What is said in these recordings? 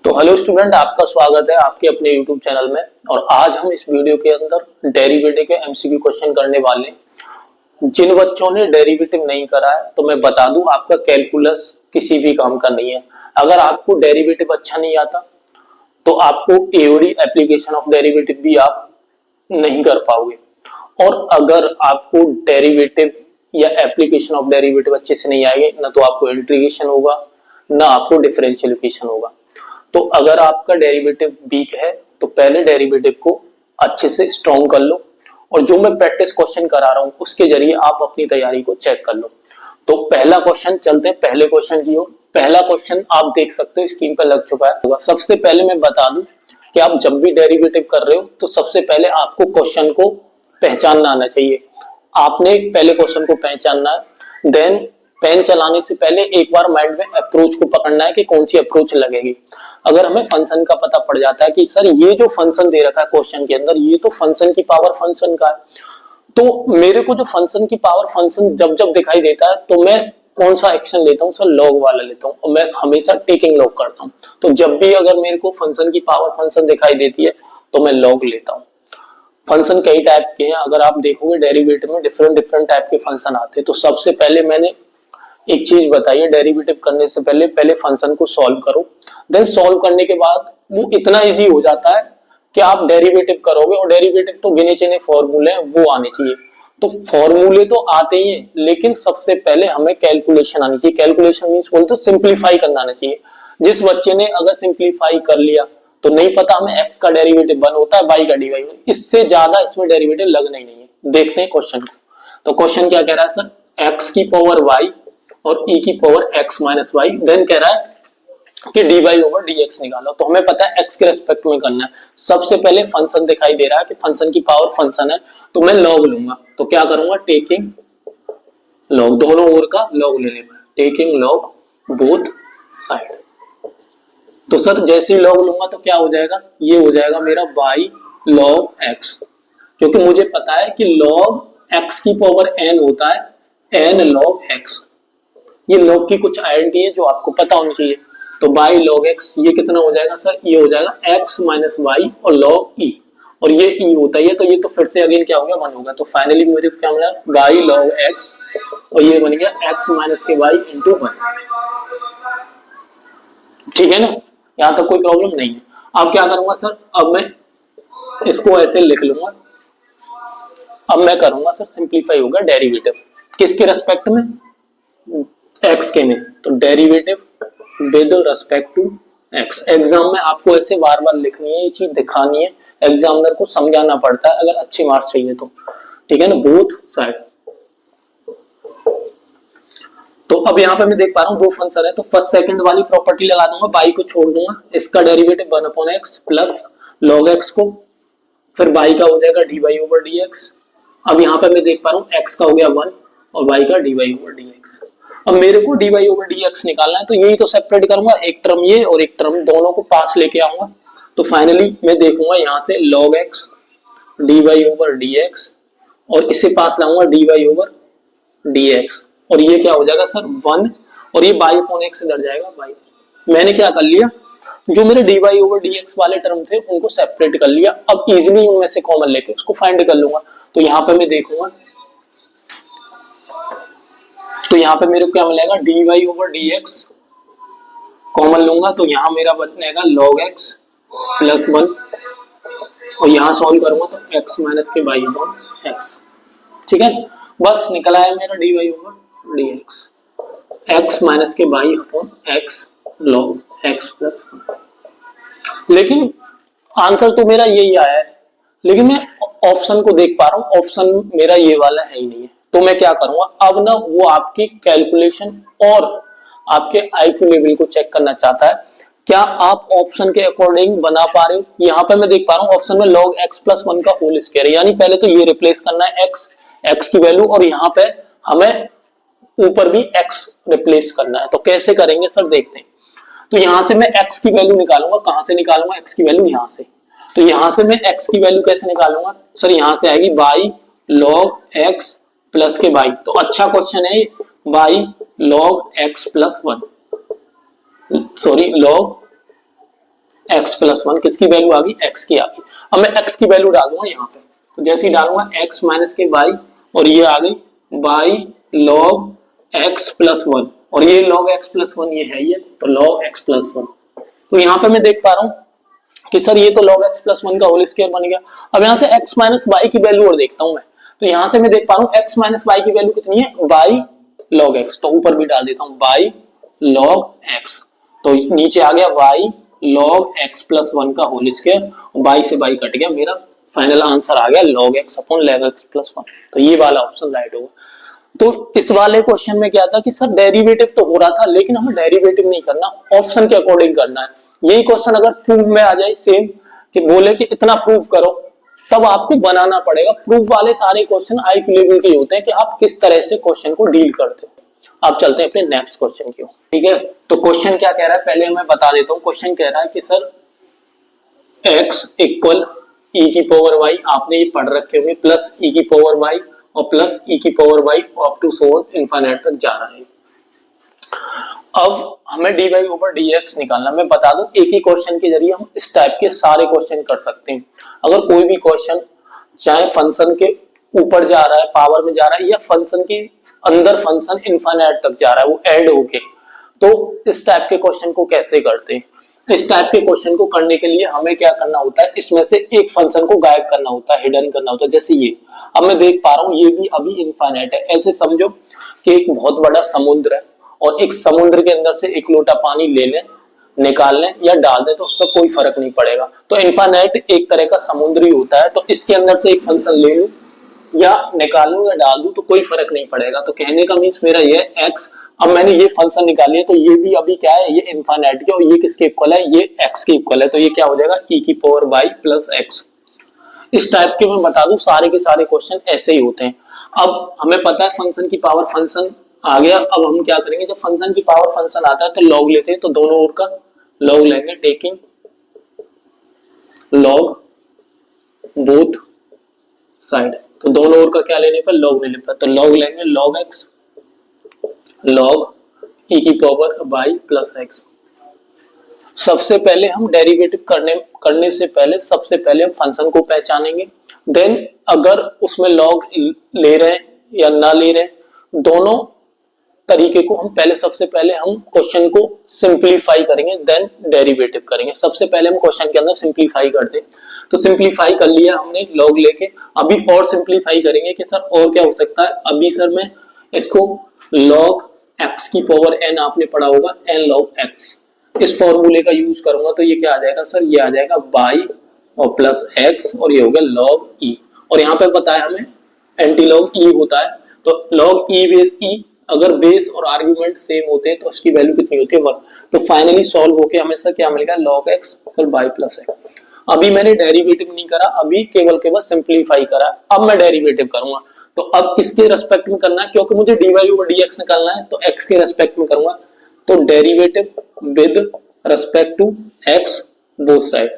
तो hello student, आपका स्वागत है आपके अपने यूट्यूब चैनल में। और आज हम इस वीडियो के अंदर डेरिवेटिव के एमसीक्यू क्वेश्चन करने वाले हैं। जिन बच्चों ने डेरिवेटिव नहीं करा है तो मैं बता दूं, आपका कैलकुलस किसी भी काम का नहीं है। अगर आपको डेरिवेटिव अच्छा नहीं आता तो आपको एओडी एप्लीकेशन ऑफ डेरिवेटिव भी आप नहीं कर पाओगे। और अगर आपको डेरिवेटिव या एप्लीकेशन ऑफ डेरिवेटिव अच्छे से नहीं आएंगे, ना तो आपको इंटीग्रेशन होगा ना आपको डिफरेंशियल इक्वेशन होगा। तो अगर आपका डेरिवेटिव वीक है तो पहले डेरिवेटिव को अच्छे से स्ट्रॉन्ग कर लो, और जो मैं प्रैक्टिस क्वेश्चन करा रहा हूं उसके जरिए आप अपनी तैयारी को चेक कर लो। तो पहला क्वेश्चन, चलते हैं पहले क्वेश्चन की ओर। पहला क्वेश्चन आप देख सकते हो स्क्रीन पर लग चुका है। सबसे पहले मैं बता दूं कि आप जब भी डेरिवेटिव कर रहे हो तो सबसे पहले आपको क्वेश्चन को पहचानना आना चाहिए। आपने पहले क्वेश्चन को पहचानना है, देन पेन चलाने से पहले एक बार माइंड में अप्रोच को पकड़ना है कि कौन सी अप्रोच लगेगी। अगर हमें फंक्शन का पता पड़ जाता है कि सर ये जो फंक्शन दे रखा है क्वेश्चन के अंदर, ये तो फंक्शन की पावर फंक्शन का है, तो मेरे को जो फंक्शन की पावर फंक्शन जब जब दिखाई देता है तो मैं कौन सा एक्शन लेता हूँ सर, लॉग वाला लेता हूँ। और मैं हमेशा टेकिंग लॉग करता हूँ। तो जब भी अगर मेरे को फंक्शन की पावर फंक्शन दिखाई देती है तो मैं लॉग लेता हूँ। फंक्शन कई टाइप के हैं, अगर आप देखोगे डेरिवेटिव में डिफरेंट डिफरेंट टाइप के फंक्शन आते हैं। तो सबसे पहले मैंने एक चीज बताइए, डेरिवेटिव करने से पहले पहले फंक्शन को सॉल्व करो। देन सॉल्व करने के बाद वो इतना इजी हो जाता है कि आप डेरिवेटिव करोगे, और डेरिवेटिव तो गिने चुने फॉर्मूले हैं वो आने चाहिए। तो फॉर्मूले तो आते ही हैं, लेकिन सबसे पहले हमें कैलकुलेशन आनी चाहिए। कैलकुलेशन मींस बोलते सिंप्लीफाई करना आना चाहिए। जिस बच्चे ने अगर सिंप्लीफाई कर लिया तो नहीं पता हमें एक्स का डेरिवेटिव 1 होता है, वाई का डी वाई, इससे ज्यादा इसमें डेरिवेटिव लगना ही नहीं है। देखते हैं क्वेश्चन को। तो क्वेश्चन क्या कह रहा है सर, एक्स की पावर वाई और e की power x minus y, then कह रहा है कि dy ओवर dx निकालो। तो हमें पता है x के रेस्पेक्ट में करना है। सबसे पहले फंक्शन दिखाई दे रहा है कि फंक्शन की पावर फंक्शन है, तो मैं लॉग लूंगा। तो क्या करूंगा, टेकिंग लॉग, दोनों ओर का लॉग लेने पर, टेकिंग लॉग बोथ साइड। तो सर जैसे ही लॉग लूंगा तो क्या हो जाएगा, ये हो जाएगा मेरा y लॉग x, क्योंकि मुझे पता है कि लॉग x की पावर n होता है n लॉग x। ये लॉग की कुछ आइडेंटिटी है जो आपको पता होनी चाहिए। तो बाई लॉग एक्स ये कितना हो जाएगा सर, ये हो जाएगा एक्स माइनस वाई और लॉग ई, और ये ई होता है तो ये तो फिर से अगेन क्या हो गया, 1 होगा। तो फाइनली मुझे क्या मिला, बाई लॉग एक्स, और ये बन गया एक्स माइनस के वाई इंटू 1। ठीक है ना, यहां तक कोई प्रॉब्लम नहीं है। अब क्या करूंगा सर, अब मैं इसको ऐसे लिख लूंगा। अब मैं करूंगा सर सिंप्लीफाई होगा डेरिवेटिव किसके रेस्पेक्ट में, एक्स के में। तो derivative with respect to x. Exam में आपको ऐसे बार बार लिखनी है, ये चीज दिखानी है, एग्जामिनर को समझाना पड़ता है अगर अच्छे मार्क्स चाहिए तो। ठीक है ना, बोथ साइड। तो अब यहाँ पे मैं देख पा रहा हूँ दो फंक्शन है, तो फर्स्ट सेकंड वाली प्रॉपर्टी लगा दूंगा, बाई को छोड़ दूंगा, इसका derivative 1 upon x plus log x को, फिर बाई का हो जाएगा d y over d x. अब यहाँ पे मैं देख पा रहा हूँ एक्स का हो गया 1 और बाई का d y over d x. अब मेरे को d y over d x निकालना है, तो यही तो सेपरेट करूंगा, एक टर्म ये और एक टर्म, दोनों को पास लेके आऊंगा। तो फाइनली मैं देखूंगा यहाँ से log x d y over d x, और इसे पास लाऊंगा d y over d x, और ये क्या हो जाएगा सर 1, और ये बाई अपॉन एक्स इधर जाएगा बाई। मैंने क्या कर लिया, जो मेरे d y over d x वाले टर्म थे उनको सेपरेट कर लिया। अब इजिली उनमें से कॉमन लेके उसको फाइंड कर लूंगा। तो यहाँ पे मैं देखूंगा, तो यहाँ पे मेरे को क्या मिलेगा, d y over d x common लूंगा, तो यहाँ मेरा बनेगा लॉग एक्स प्लस 1, और यहाँ सॉल्व करूंगा तो x minus k by upon x. ठीक है, बस निकल आया मेरा d y over d x, x minus k by upon x log x plus 1। लेकिन आंसर तो मेरा यही आया है, लेकिन मैं ऑप्शन को देख पा रहा हूँ, ऑप्शन मेरा ये वाला है ही नहीं है। तो मैं क्या करूंगा, अब ना वो आपकी कैलकुलेशन और आपके आईक्यू लेवल को चेक करना चाहता है, क्या आप ऑप्शन के अकॉर्डिंग बना पा रहे हो। यहाँ पे मैं देख पा रहा हूँ ऑप्शन में log x प्लस 1 का होल स्क्वायर, यानी पहले तो ये रिप्लेस करना है x की वैल्यू, और यहाँ पे हमें ऊपर भी x रिप्लेस करना है। तो कैसे करेंगे सर, देखते हैं। तो यहां से मैं x की वैल्यू निकालूंगा, कहां से निकालूंगा x की वैल्यू, यहां से। तो यहां से मैं x की वैल्यू कैसे निकालूंगा सर, यहां से आएगी बाई log x प्लस के बाई। तो अच्छा क्वेश्चन है, by log x plus 1, sorry log x plus one, किसकी वैल्यू आ गई, x की आ गई। अब मैं x की वैल्यू डालूंगा यहाँ पे, तो जैसे ही डालूंगा x माइनस के y, और ये आ गई y log x plus one, और ये log x प्लस वन ये है, ये तो log x प्लस वन। तो यहाँ पे मैं देख पा रहा हूँ कि सर ये तो log x प्लस वन का होल स्क्वायर बन गया। अब यहाँ से x माइनस वाई की वैल्यू और देखता हूँ मैं, तो यहाँ से मैं देख पा रहा हूँ x माइनस वाई की वैल्यू कितनी है, y log x, तो ऊपर भी डाल देता हूँ y log x, तो नीचे आ गया y log x plus one का होल स्क्वायर, y से y कट गया, मेरा फाइनल आंसर आ गया log x upon log x plus one. तो ये वाला ऑप्शन राइट होगा। तो इस वाले क्वेश्चन में क्या था कि सर डेरिवेटिव तो हो रहा था, लेकिन हमें डेरिवेटिव नहीं करना, ऑप्शन के अकॉर्डिंग करना है। यही क्वेश्चन अगर प्रूफ में आ जाए सेम, कि बोले कि इतना प्रूफ करो, तब आपको बनाना पड़ेगा। प्रूफ वाले सारे क्वेश्चन IQ लेवल के होते हैं कि आप किस तरह से क्वेश्चन को डील करते हो। आप चलते हैं अपने नेक्स्ट क्वेश्चन की ओर, ठीक है। तो क्वेश्चन क्या कह रहा है, पहले मैं बता देता हूँ। क्वेश्चन कह रहा है कि सर x इक्वल e की पावर y, आपने ये पढ़ रखे होंगे, प्लस e की पावर y और प्लस e की power y up to so infinite तक जा रहा है। अब हमें dy ओवर dx निकालना। मैं बता दूं, एक ही क्वेश्चन के जरिए हम इस टाइप के सारे क्वेश्चन कर सकते हैं। अगर कोई भी क्वेश्चन चाहे फंक्शन के ऊपर जा रहा है, पावर में जा रहा है, या फंक्शन के अंदर फंक्शन इनफाइनाइट तक जा रहा है, वो ऐड होके, तो इस टाइप के क्वेश्चन को कैसे करते हैं। इस टाइप के क्वेश्चन को करने के लिए हमें क्या करना होता है, इसमें से एक फंक्शन को गायब करना होता है, हिडन करना होता है। जैसे ये अब मैं देख पा रहा हूँ, ये भी अभी इनफाइनाइट है। ऐसे समझो कि एक बहुत बड़ा समुद्र है, और एक समुद्र के अंदर से एक लोटा पानी ले लें, निकाल लें या डाल दें, तो उसका कोई फर्क नहीं पड़ेगा। तो इनफाइनाइट एक तरह का समुद्र ही होता है। तो इसके अंदर से एक फंक्शन ले लूं या निकालूं या डाल दूं, तो कोई फर्क नहीं पड़ेगा। तो कहने का मीन्स मेरा ये x, अब मैंने ये फंक्शन निकाली है, तो ये भी अभी क्या है, ये इनफाइनाइट के, और ये किसके इक्वल है, ये x के इक्वल है। तो ये क्या हो जाएगा, e की पावर y प्लस x। इस टाइप के मैं बता दूं, सारे के सारे क्वेश्चन ऐसे ही होते हैं। अब हमें पता है फंक्शन की पावर फंक्शन आ गया। अब हम क्या करेंगे, जब फंक्शन की पावर फंक्शन आता है तो लॉग लेते हैं, तो दोनों ओर का लॉग लेंगे, टेकिंग लॉग बोथ साइड। तो दोनों ओर का क्या लेने पर, लॉग लेने पर, तो लॉग लेंगे लॉग x लॉग e की पावर y प्लस x। सबसे पहले हम डेरिवेटिव करने से पहले सबसे पहले हम फंक्शन को पहचानेंगे, देन अगर उसमें लॉग ले रहे हैं या ना ले रहे हैं, दोनों तरीके को हम पहले सबसे पहले हम क्वेश्चन को सिंपलीफाई करेंगे, देन डेरिवेटिव करेंगे। सबसे पहले हम क्वेश्चन के अंदर सिंपलीफाई करते हैं। तो सिंपलीफाई कर लिया हमने लॉग लेके, अभी और सिंपलीफाई करेंगे कि सर और क्या हो सकता है। अभी सर मैं इसको log x की पावर n, आपने पढ़ा होगा n log x, इस फॉर्मूले का यूज करूंगा। तो ये क्या आ जाएगा सर, ये आ जाएगा y और प्लस x, और ये हो गया log e। और यहाँ पे बताया हमें एंटी लॉग e होता है, तो log e बेस e, अगर बेस और आर्गुमेंट सेम होते हैं तो उसकी वैल्यू कितनी होती है, 1। तो फाइनली सॉल्व होके हमें सर क्या मिलेगा, log x और y प्लस x। अभी मैंने डेरिवेटिव नहीं करा, अभी केवल सिंपलीफाई करा। अब मैं डेरिवेटिव करूंगा, तो अब किसके रेस्पेक्ट में करना है, क्योंकि मुझे dy ओवर dx निकालना है, तो x के रेस्पेक्ट में करूंगा। तो derivative with respect to x both side,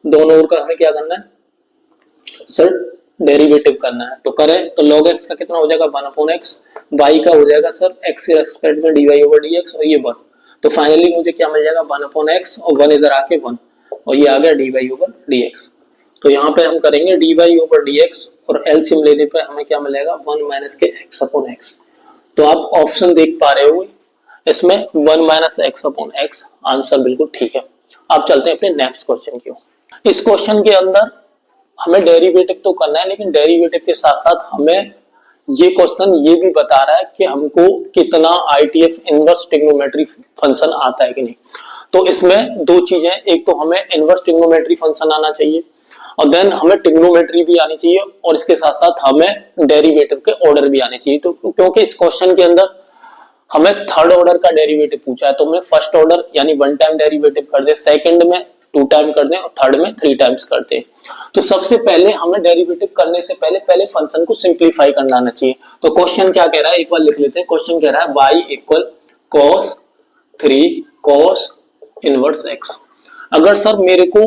दोनों ओर का हमें क्या करना है सर, डेरिवेटिव करना है। तो करें, तो log x का कितना हो जाएगा, 1/x, y का हो जाएगा सर x के रेस्पेक्ट में dy ओवर dx, और ये 1। तो फाइनली मुझे क्या मिल जाएगा, 1/x, और 1 इधर आके 1, और ये आ गया dy ओवर dx। तो यहाँ पे हम करेंगे dy ओवर dx, और एलसीएम लेने पे हमें क्या मिलेगा, 1 माइनस के x अपॉन x। तो आप ऑप्शन देख पा रहे हो इसमें 1 minus x upon x, answer बिल्कुल ठीक है। आप चलते हैं अपने नेक्स्ट क्वेश्चन की ओर। इस क्वेश्चन के अंदर हमें डेरिवेटिव तो करना है, लेकिन डेरिवेटिव के साथ साथ हमें ये क्वेश्चन ये भी बता रहा है कि हमको कितना ITF इनवर्स ट्रिग्नोमेट्री फंक्शन आता है कि नहीं। तो इसमें दो चीजें, एक तो हमें इनवर्स ट्रिग्नोमेट्री फंक्शन आना चाहिए, और देन हमें ट्रिग्नोमेट्री भी आनी चाहिए, और इसके साथ साथ हमें डेरिवेटिव के ऑर्डर भी आने चाहिए। तो क्योंकि इस क्वेश्चन के अंदर हमें थर्ड ऑर्डर का डेरिवेटिव पूछा है, तो हमें फर्स्ट ऑर्डर यानी 1 टाइम डेरिवेटिव कर दे, सेकंड में 2 टाइम कर दें, और थर्ड में 3 टाइम्स करते हैं। तो सबसे पहले हमें डेरिवेटिव करने से पहले फंक्शन को सिंपलीफाई करना आना चाहिए। तो क्वेश्चन क्या कह रहा है, एक बार लिख लेते हैं। क्वेश्चन कह रहा है y equal cos 3 cos inverse x। अगर सर मेरे को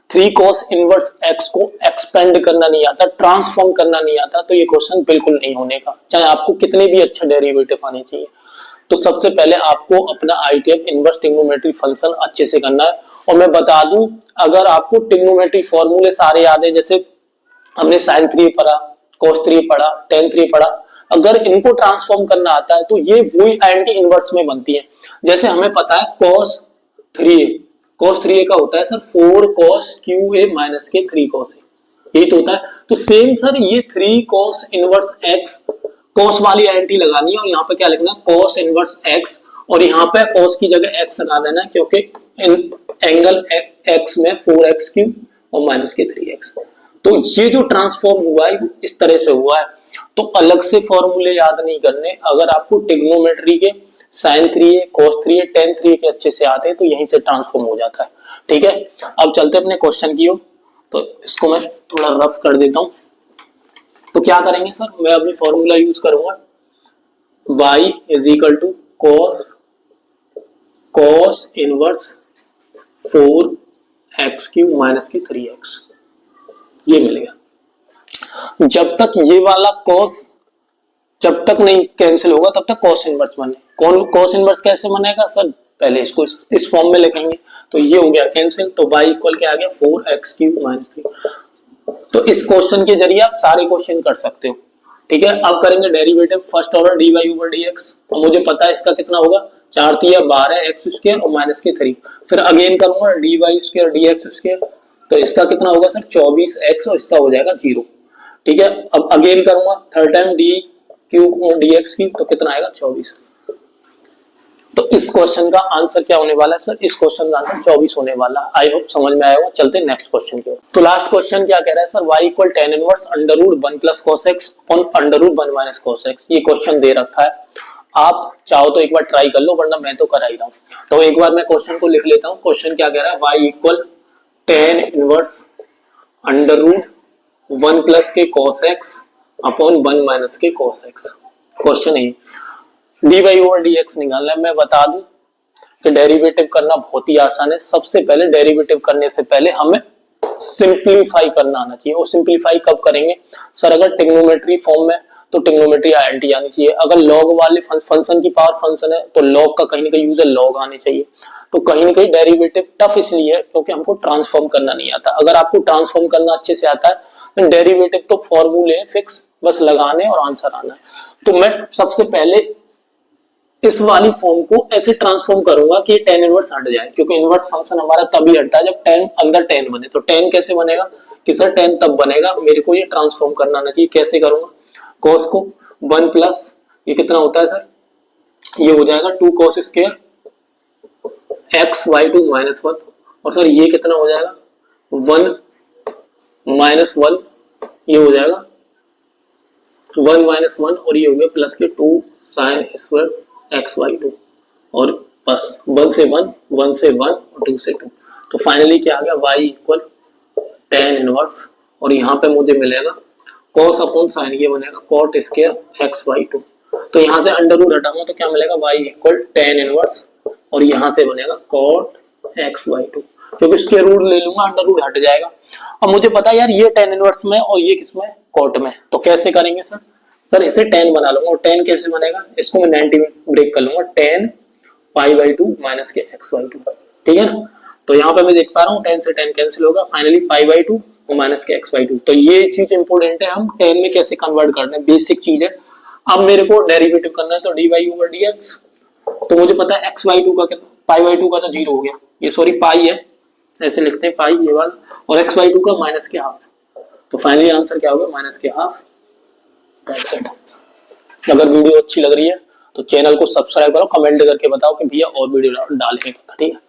3 cos इनवर्स x को एक्सपेंड करना नहीं आता, ट्रांसफॉर्म करना नहीं आता, तो ये क्वेश्चन बिल्कुल नहीं होने का, चाहे आपको कितने भी अच्छा डेरिवेटिव आने चाहिए। तो सबसे पहले आपको अपना आईटीएफ इनवर्स ट्रिग्नोमेट्री फंक्शन अच्छे से करना है। और मैं बता दूं, अगर आपको ट्रिग्नोमेट्री फॉर्मूले सारे याद है, जैसे हमने sin 3 पढ़ा, cos 3 पढ़ा, tan 3 पढ़ा, अगर इनको ट्रांसफॉर्म करना आता है तो ये वही एंटी इनवर्स में बनती है। जैसे हमें पता है cos 3a, cos 3a का होता है सर 4 cos qa माइनस के 3 cos a, यही तो होता है। तो सेम सर ये 3 cos इनवर्स x, cos वाली एंटी लगानी है और यहाँ पे क्या लिखना है cos इनवर्स x, और यहाँ पे cos की जगह x लगा देना है, क्योंकि एंगल x में 4x क्यूब और माइनस के 3x। तो ये जो ट्रांसफॉर्म हुआ है इस तरह से हुआ है। तो अलग से फॉर्मूले याद नहीं करने, अगर आपको ट्रिग्नोमेट्री के sin 3a, cos 3a, tan 3a के अच्छे से आते हैं तो यहीं से ट्रांसफॉर्म हो जाता है। ठीक है, अब चलते अपने क्वेश्चन की ओर। तो इसको मैं थोड़ा रफ कर देता हूं। तो क्या करेंगे सर, मैं अभी फॉर्मूला यूज करूंगा y is equal to cos inverse 4x cube minus के 3x, ये मिल गया। जब तक ये वाला cos जब तक नहीं कैंसिल होगा तब तक cos इनवर्स बने। cos इनवर्स कैसे बनेगा सर, पहले इसको इस फॉर्म में लिखेंगे, तो ये हो गया कैंसिल, तो y इक्वल क्या आ गया 4x क्यूब माइनस 3। तो इस क्वेश्चन के जरिए आप सारे क्वेश्चन कर सकते हो। ठीक है, अब करेंगे derivative first order dy over dx। तो मुझे पता है इसका कितना होगा, 4 3 12 x स्क्वायर और माइनस के 3। फिर अगेन करूंगा dy स्क्वायर dx स्क्वायर, तो इसका कितना होगा सर 24x और इसका हो जाएगा 0। ठीक है, अब अगेन करूंगा थर्ड टाइम डी क्यूब और dx क्यूब, तो कितना आएगा 24। तो इस क्वेश्चन का आंसर क्या होने वाला है सर, इस क्वेश्चन का आंसर 24 होने वाला। आई होप समझ में आया होगा। चलते हैं नेक्स्ट क्वेश्चन की ओर। तो लास्ट क्वेश्चन क्या कह रहा है sir, y equal tan inverse under root 1 plus cos x upon under root 1 minus cos x। ये क्वेश्चन दे रखा है, आप चाहो तो एक बार ट्राई कर लो, वरना मैं तो कर ही रहा हूं। तो एक बार मैं क्वेश्चन को लिख लेता हूं। क्वेश्चन क्या कह रहा है, y equal tan inverse under root 1 plus के cos x अपॉन 1 माइनस के cos x। क्वेश्चन है dy ओवर dx निकालना है। मैं बता दूं कि डेरिवेटिव करना बहुत ही आसान है। सबसे पहले डेरिवेटिव करने से पहले हमें सिंपलीफाई करना आना चाहिए। और सिंपलीफाई कब करेंगे सर, अगर ट्रिग्नोमेट्री फॉर्म में तो ट्रिग्नोमेट्री आईडेंटिटी आनी चाहिए। अगर लॉग वाले फंक्शन की पावर फंक्शन है तो लॉग का कहीं ना कहीं यूजर लॉग आने चाहिए। तो कहीं ना कहीं डेरिवेटिव टफ इसलिए है क्योंकि हमको ट्रांसफॉर्म करना नहीं आता। अगर आपको ट्रांसफॉर्म करना अच्छे से आता है तो डेरिवेटिव तो फॉर्मूले फिक्स, बस लगाने और आंसर आना है। तो मैं सबसे पहले इस वाली फॉर्म को ऐसे ट्रांसफॉर्म करूंगा कि tan इनवर्स हट जाए, क्योंकि इनवर्स फंक्शन हमारा तभी हटता है जब tan अंदर tan बने। तो tan कैसे बनेगा कि सर tan तब बनेगा, मेरे को ये ट्रांसफॉर्म करना आना चाहिए। कैसे करूंगा, cos को 1 प्लस ये कितना होता है सर, ये हो जाएगा 2 cos square x y2 minus 1, और सर ये कितना हो जाएगा 1 माइनस 1, ये हो जाएगा 1 माइनस 1 और ये हो गया प्लस के 2 sin स्क्वायर x y2, और बस 1 से 1, 1 से 1 और 2 से 2। तो फाइनली क्या आ गया, y इक्वल tan इनवर्स, और यहाँ पे मुझे मिलेगा cos अपॉन sin, ये बनेगा cot स्क्वायर x y2। तो यहाँ से अंडर रूट हटाऊंगा तो क्या मिलेगा, y इक्वल tan इनवर्स, और यहाँ से बनेगा cot x y2, क्योंकि इसके रूट ले लूंगा अंडर रूट हट जाएगा। अब मुझे पता है यार ये tan इनवर्स में और ये किसमें, cot में। तो कैसे करेंगे सर इसे tan बना लूंगा। और tan कैसे बनेगा, इसको मैं 90 में ब्रेक कर लूंगा, tan पाई बाई 2 माइनस के x बाई 2। ठीक है ना, तो यहाँ पे मैं देख पा रहा हूँ tan से tan कैंसिल होगा, फाइनली पाई बाई 2 और माइनस के x बाई 2। तो ये चीज इंपॉर्टेंट है, हम tan में कैसे कन्वर्ट करना है, बेसिक चीज है। अब मेरे को डेरिवेटिव करना है, तो dy ओवर dx, तो मुझे पता है x बाई 2 का कितना, पाई बाई 2 का तो 0 हो गया, ये सॉरी पाई है, ऐसे लिखते हैं पाई ये वाला, और x बाई 2 का माइनस के हाफ। तो फाइनली आंसर क्या होगा, माइनस के हाफ। अगर वीडियो अच्छी लग रही है तो चैनल को सब्सक्राइब करो, कमेंट करके बताओ कि भैया और वीडियो डालेंगे। ठीक है।